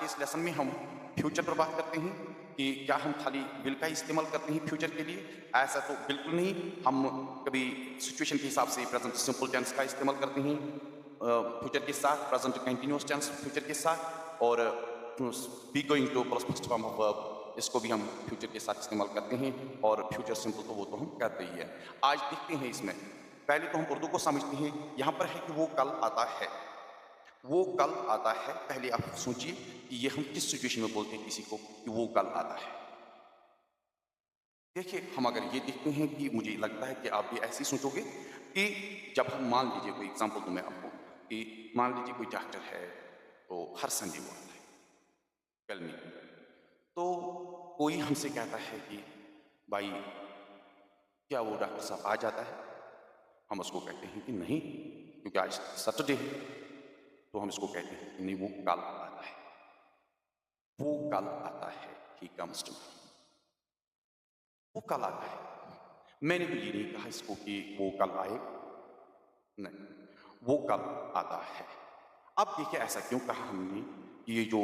के इस लेसन में हम फ्यूचर पर बात करते हैं कि क्या हम खाली विल का इस्तेमाल करते हैं फ्यूचर के लिए। ऐसा तो बिल्कुल नहीं। हम कभी सिचुएशन के हिसाब से प्रेजेंट सिंपल टेंस का इस्तेमाल करते हैं फ्यूचर के साथ, प्रेजेंट कंटिन्यूअस टेंस फ्यूचर के साथ, और B going to plus first form of verb, इसको भी हम फ्यूचर के साथ इस्तेमाल करते हैं। और फ्यूचर सिंपल तो वो तो हम करते ही है। आज देखते हैं इसमें, पहले तो हम उर्दू को समझते हैं। यहाँ पर है कि वो कल आता है, वो कल आता है। पहले आप सोचिए कि ये हम किस सिचुएशन में बोलते हैं किसी को कि वो कल आता है। देखिए, हम अगर ये देखते हैं कि मुझे लगता है कि आप भी ऐसे ही सोचोगे कि जब हम मान लीजिए कोई एग्जांपल दूं मैं आपको कि मान लीजिए कोई डॉक्टर है तो हर संडे वो आता है कल में, तो कोई हमसे कहता है कि भाई क्या वो डॉक्टर साहब आ जाता है। हम उसको कहते हैं कि नहीं, क्योंकि आज सैटरडे है। तो हम इसको कहते हैं कि नहीं, वो कल आता है, वो कल आता है, ही कम्स टू, वो कल आता है। मैंने तो ये नहीं कहा इसको कि वो कल आए, नहीं, वो कल आता है। अब देखिए ऐसा क्यों कहा हमने कि ये जो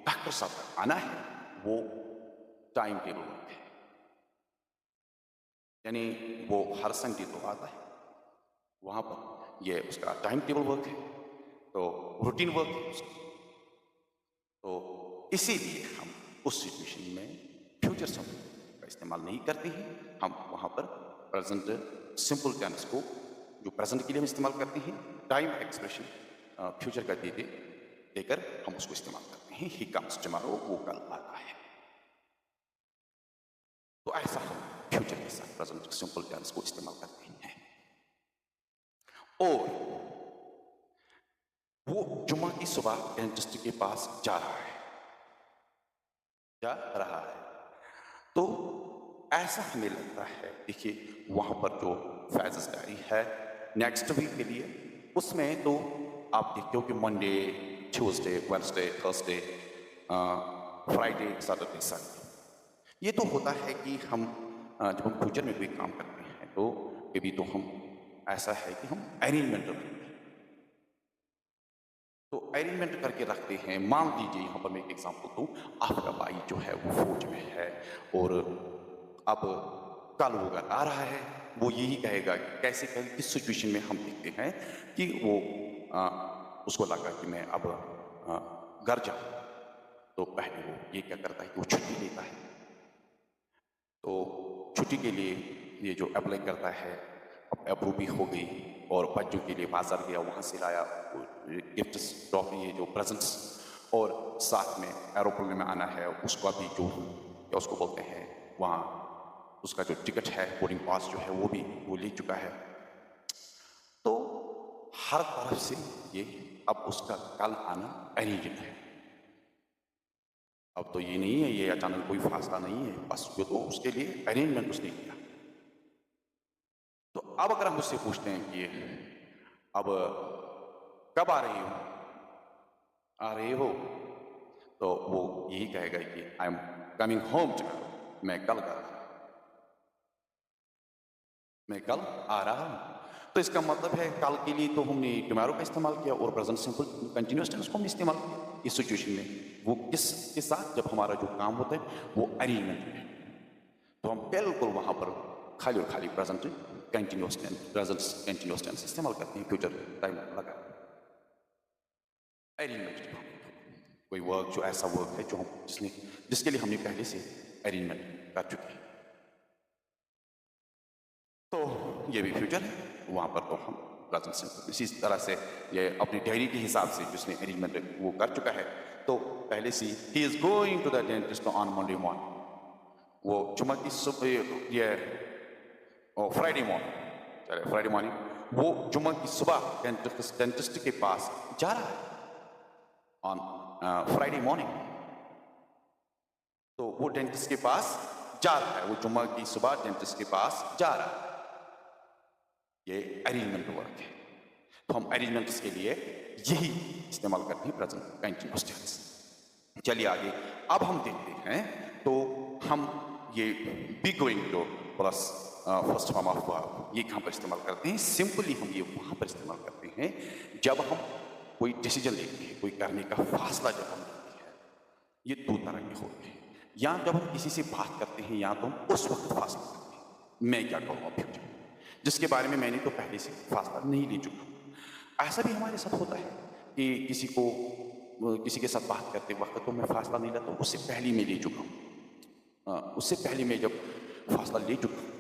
डॉक्टर साहब का आना है वो टाइम टेबल वर्क है, यानी वो हर संडे तो आता है, वहां पर ये उसका टाइम टेबल वर्क है, तो रूटीन वर्क है उसका। तो इसीलिए हम उस सिचुएशन में फ्यूचर सिंपल का इस्तेमाल नहीं करते हैं। हम वहां पर प्रेजेंट सिंपल टेंस को, जो प्रेजेंट के लिए हम इस्तेमाल करते हैं, टाइम एक्सप्रेशन फ्यूचर का देकर हम उसको इस्तेमाल करते हैं। ही कम्स टुमारो, वो कल आता है। तो ऐसा हम फ्यूचर के साथ प्रेजेंट सिंपल टेंस को इस्तेमाल करते हैं। और वो जुम्मा की सुबह डेंटिस्ट के पास जा रहा है, जा रहा है। तो ऐसा हमें लगता है, देखिए वहां पर जो फेजेस डायरी है नेक्स्ट वीक के लिए, उसमें तो आप देखते हो कि Monday, Tuesday, Wednesday, Thursday, Friday, Saturday, Sunday. ये तो होता है कि हम जब हम फ्यूचर में कोई काम करते हैं तो कभी तो हम ऐसा है कि हम अरेंजमेंट रखते हैं, तो अरेंजमेंट करके रखते हैं। मान लीजिए यहाँ पर मैं एक एग्जांपल दूं, आपका भाई जो है वो फौज में है और अब कल वो घर आ रहा है। वो यही कहेगा कि कैसे कहें, किस सिचुएशन में हम देखते हैं कि वो उसको लगा कि मैं अब घर जाऊं, तो पहले वो ये क्या करता है कि वो छुट्टी लेता है। तो छुट्टी के लिए ये जो अप्लाई करता है, अब अप्रूव भी हो गई, और बच्चों के लिए बाजार गया, वहाँ से लाया गिफ्ट्स, ट्रॉफी, ये जो प्रेजेंट्स, और साथ में एरोप्लेन में आना है, उसका भी जो क्या उसको बोलते हैं वहाँ, उसका जो टिकट है, बोर्डिंग पास जो है वो भी वो ले चुका है। तो हर तरफ से ये अब उसका कल आना अरेंज्ड है। अब तो ये नहीं है, ये अचानक कोई फासला नहीं है, बस जो तो उसके लिए अरेंजमेंट उसने किया। तो अब अगर हम उससे पूछते हैं कि अब कब आ रही हो, आ रहे हो, तो वो यही कहेगा कि I am coming home tomorrow, मैं कल आ रहा हूं, मैं कल आ रहा हूं। तो इसका मतलब है कल के लिए तो हमने टुमारो का इस्तेमाल किया, और प्रेजेंट सिंपल कंटिन्यूअस टेंस को हमने इस्तेमाल किया इस सिचुएशन में। वो किस के साथ, जब हमारा जो काम होता है वो अरेंजमेंट में है, तो हम बिल्कुल वहां पर खाली और खाली present continuous tense, present continuous tense इस्तेमाल करते हैं फ्यूचर टाइम लगा अरेंजमेंट। कोई वर्क जो ऐसा वर्क है जो हम जिसके लिए हमने पहले से अरेंजमेंट कर चुके हैं, तो ये भी फ्यूचर है। वहां पर तो हम प्रेजेंट सिंपल इसी तरह से ये अपनी डायरी के हिसाब से जिसने अरेंजमेंट वो कर चुका है, तो पहले से ही is going to the dentist on Monday morning, वो जुम्मा की सुबह, ये फ्राइडे मॉर्निंग, चले फ्राइडे मॉर्निंग वो जुम्मा की सुबह डेंटिस्ट के पास जा रहा है ऑन फ्राइडे मॉर्निंग। तो वो डेंटिस्ट के पास जा रहा है, वो जुम्मा की सुबह डेंटिस्ट के पास जा रहा है, ये अरेंजमेंट वर्क है। तो हम अरेंजमेंट्स के लिए यही इस्तेमाल करते हैं प्रेजेंट कंटिन्यूअस टेंस। चलिए आगे अब हम देखते हैं, तो हम ये B going to plus first form of verb ये कहाँ पर इस्तेमाल करते हैं। सिंपली हम ये वहां पर इस्तेमाल करते हैं जब हम कोई डिसीजन लेते हैं, कोई करने का फासला जब हम लेते हैं, ये दो तरह के होते हैं। या जब हम किसी से बात करते हैं या तो हम उस वक्त फासला करते हैं, मैं क्या करूँगा फ्यूचर में, जिसके बारे में मैंने तो पहले से फासला नहीं ले चुका हूँ। ऐसा भी हमारे साथ होता है कि किसी के साथ बात करते वक्त तो मैं फासला नहीं लेता हूँ, उससे पहले मैं ले चुका हूँ। उससे पहले मैं जब फासला ले चुका हूँ,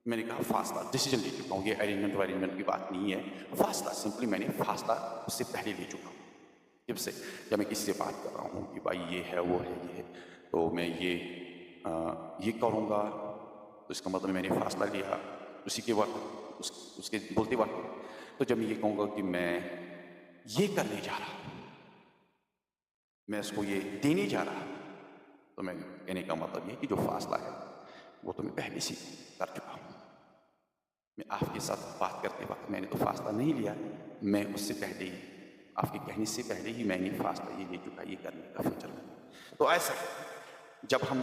मैंने कहा फासला डिसीजन ले चुका हूँ, ये अरेंजमेंट की बात नहीं है, फासला सिंपली मैंने फासला उससे पहले ले चुका हूँ। जब मैं किसी से बात कर रहा हूँ कि भाई ये है वो है ये है, तो मैं ये करूँगा, तो इसका मतलब मैंने फासला लिया उसी के वक्त उसके बोलते वक्त। तो जब मैं ये कहूँगा कि मैं ये करने जा रहा हूँ, मैं उसको ये देने जा रहा हूँ, तो मैं कहने का मतलब ये कि जो फासला है वो तो मैं पहले से कर चुका हूँ। मैं आपके साथ बात करते वक्त मैंने तो फासला नहीं लिया, मैं उससे पहले ही, आपके कहने से पहले ही मैंने फासला ये ले चुका ये करने का फ्यूचर में। तो ऐसा जब हम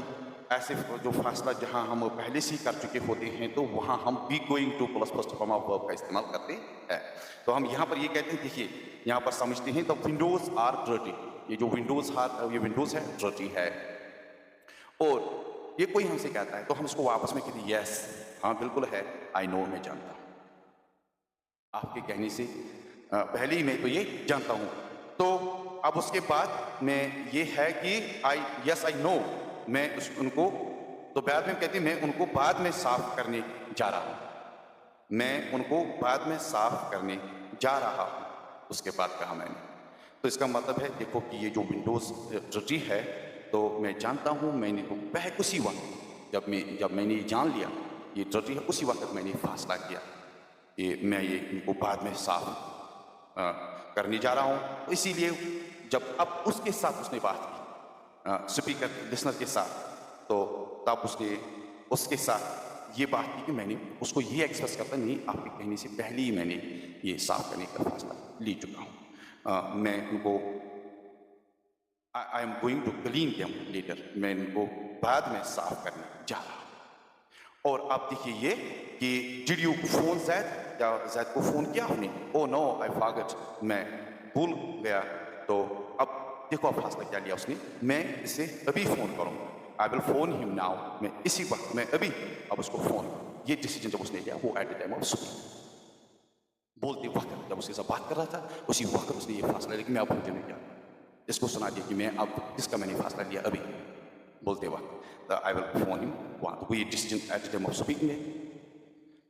ऐसे जो फासला जहाँ हम पहले से ही कर चुके होते हैं, तो वहाँ हम B going to plus first form of verb का इस्तेमाल करते हैं। तो हम यहाँ पर ये कहते हैं, देखिए यहाँ पर समझते हैं, द विंडोज आर डर्टी, ये जो ये विंडोज है डर्टी है, और ये कोई हमसे कहता है तो हम उसको वापस में कहते हैं यस, हाँ बिल्कुल है, आई नो, मैं जानता हूँ। आपके कहने से पहले ही मैं तो ये जानता हूँ। तो अब उसके बाद में ये है कि आई नो, मैं उनको, तो बाद में कहते हैं मैं उनको बाद में साफ करने जा रहा हूँ, मैं उनको बाद में साफ करने जा रहा हूँ, उसके बाद कहा मैंने। तो इसका मतलब है देखो कि ये जो विंडोज डर्टी है, तो मैं जानता हूँ, मैंने तो उसी वक्त जब मैंने ये जान लिया ये डर्टी है, उसी वक्त मैंने फासला किया कि मैं ये इनको बाद में साफ करने जा रहा हूँ। तो इसीलिए जब अब उसके साथ उसने बात की स्पीकर लिसनर के साथ, तो तब उसके साथ ये बात की कि मैंने उसको ये एक्सप्रेस करता नहीं, आपके कहने से पहले ही मैंने ये साफ करने का फासला ले चुका हूँ। मैं उनको I am going to clean them later, मैं इनको बाद में साफ करने जा रहा हूँ। और अब देखिए ये कि डिड यू फोन जैद, क्या जैद को फोन किया आपने? ओ नो आई फॉरगॉट, मैं भूल गया। तो अब देखो अब फासला क्या लिया उसने, मैं इसे अभी फोन करूँगा, I will phone him now, मैं इसी वक्त, मैं अभी अब उसको फोन। ये डिसीजन जब उसने लिया वो at the time of speaking, बोलते वक्त जब उसके साथ बात कर रहा था, उसी वक्त उसने ये फासला लिया कि मैं अब बोलने नहीं गया, इसको सुना दिया कि मैं अब इसका मैंने फासला लिया अभी बोलते वक्त, आई विल फोन हिम। वहाँ तो ये decision at the time of speaking है,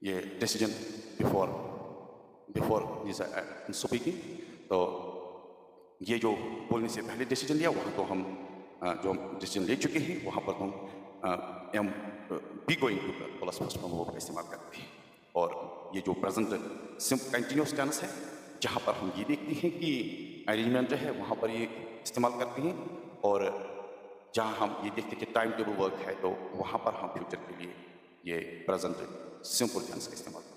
ये डिसीजन बिफोर स्पीकिंग। तो ये जो बोलने से पहले डिसीजन लिया, वहाँ तो हम जो हम डिसीजन ले चुके हैं वहाँ पर हम am be going to plus first form verb का इस्तेमाल करते हैं। और ये जो प्रेजेंट कंटिन्यूस टेंस है, जहाँ पर हम ये देखते हैं कि अरेंजमेंट जो है वहाँ पर ये इस्तेमाल करते हैं, और जहाँ हम ये देखते हैं कि टाइम टेबल वर्क है, तो वहाँ पर हम फ्यूचर के लिए ये प्रेजेंट सिंपल टेंस का इस्तेमाल करते हैं।